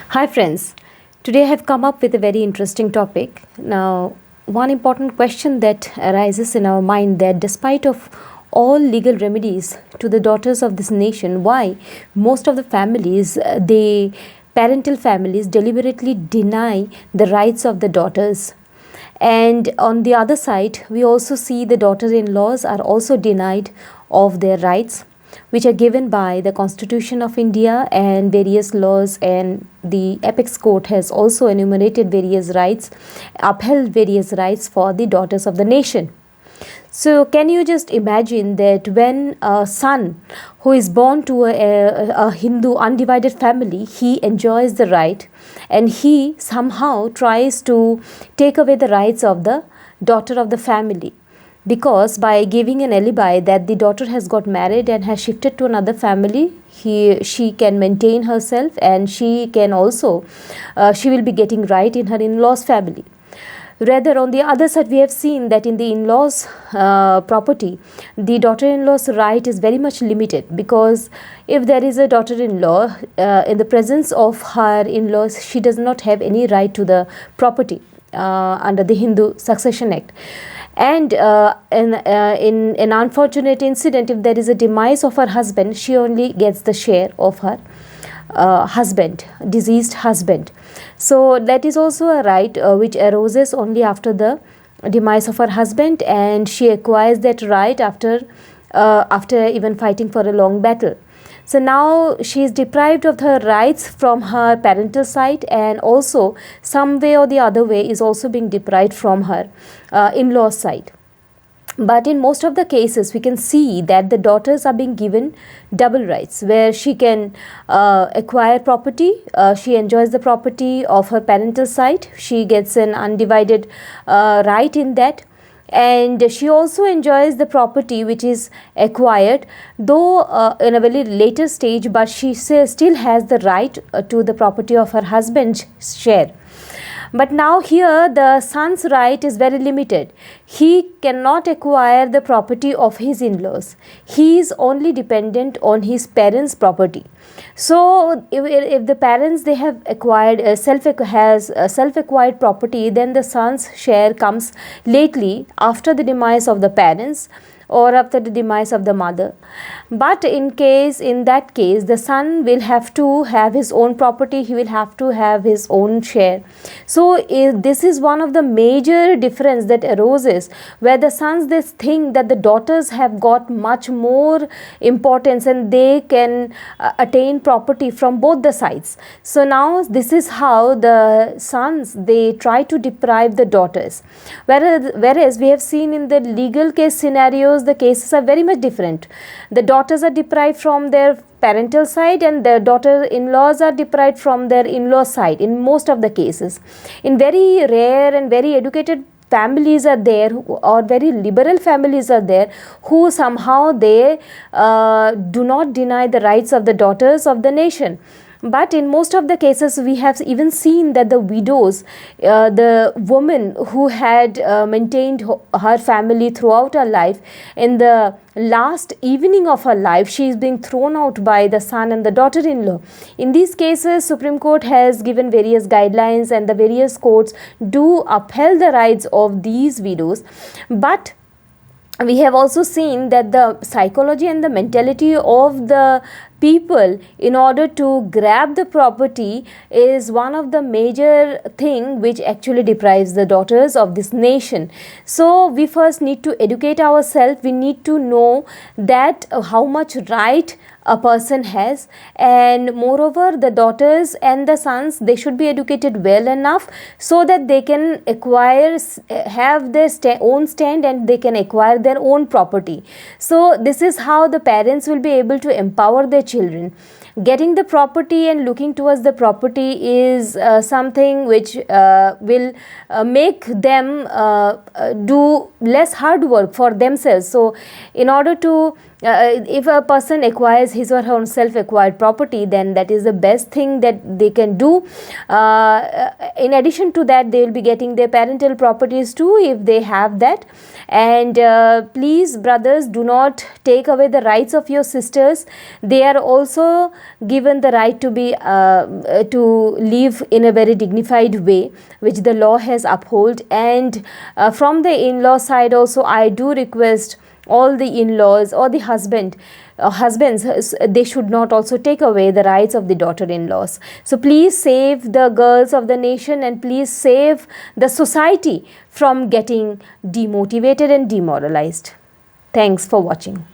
Hi friends, today I have come up with a very interesting topic. Now, one important question that arises in our mind that despite of all legal remedies to the daughters of this nation, why most of the families, they parental families deliberately deny the rights of the daughters. And on the other side, we also see the daughter-in-laws are also denied of their rights which are given by the Constitution of India and various laws, and the apex court has also enumerated various rights, upheld various rights for the daughters of the nation. So can you just imagine that when a son who is born to a Hindu undivided family, he enjoys the right and he somehow tries to take away the rights of the daughter of the family, because by giving an alibi that the daughter has got married and has shifted to another family, she can maintain herself, and she can also she will be getting right in her in-laws family. Rather, on the other side, we have seen that in the in-laws property, the daughter-in-law's right is very much limited, because if there is a daughter-in-law in the presence of her in-laws, she does not have any right to the property under the Hindu Succession Act. And in an unfortunate incident, if there is a demise of her husband, she only gets the share of her deceased husband. So that is also a right which arises only after the demise of her husband, and she acquires that right after even fighting for a long battle. So now she is deprived of her rights from her parental side, and also some way or the other way is also being deprived from her in-law side. But in most of the cases, we can see that the daughters are being given double rights, where she can acquire property. She enjoys the property of her parental side. She gets an undivided right in that. And she also enjoys the property which is acquired, though in a very later stage, but she still has the right to the property of her husband's share. But now here the son's right is very limited. He cannot acquire the property of his in-laws. He is only dependent on his parents' property. So if the parents, they have acquired self-acquired property, then the son's share comes lately after the demise of the parents or after the demise of the mother. But in that case, the son will have to have his own property, he will have to have his own share. So this is one of the major difference that arises, where the sons, they think that the daughters have got much more importance and they can attain property from both the sides. So now this is how the sons, they try to deprive the daughters, whereas we have seen in the legal case scenarios, the cases are very much different. The daughters are deprived from their parental side, and the daughter-in-laws are deprived from their in-law side in most of the cases. In very rare and very educated families are there, or very liberal families are there, who somehow they do not deny the rights of the daughters of the nation. But in most of the cases, we have even seen that the widows, the woman who had maintained her family throughout her life, in the last evening of her life, she is being thrown out by the son and the daughter-in-law. In these cases, Supreme Court has given various guidelines, and the various courts do upheld the rights of these widows. But we have also seen that the psychology and the mentality of the people in order to grab the property is one of the major thing which actually deprives the daughters of this nation. So we first need to educate ourselves. We need to know that how much right a person has, and moreover the daughters and the sons, they should be educated well enough so that they can have their own stand, and they can acquire their own property. So this is how the parents will be able to empower their children. Getting the property and looking towards the property is something which will make them do less hard work for themselves. So in order to if a person acquires his or her own self-acquired property, then that is the best thing that they can do. In addition to that, they will be getting their parental properties too, if they have that. And please, brothers, do not take away the rights of your sisters. They are also given the right to be to live in a very dignified way, which the law has upheld. And from the in-law side also, I do request all the in-laws or the husbands, they should not also take away the rights of the daughter-in-laws. So please save the girls of the nation, and please save the society from getting demotivated and demoralized. Thanks for watching.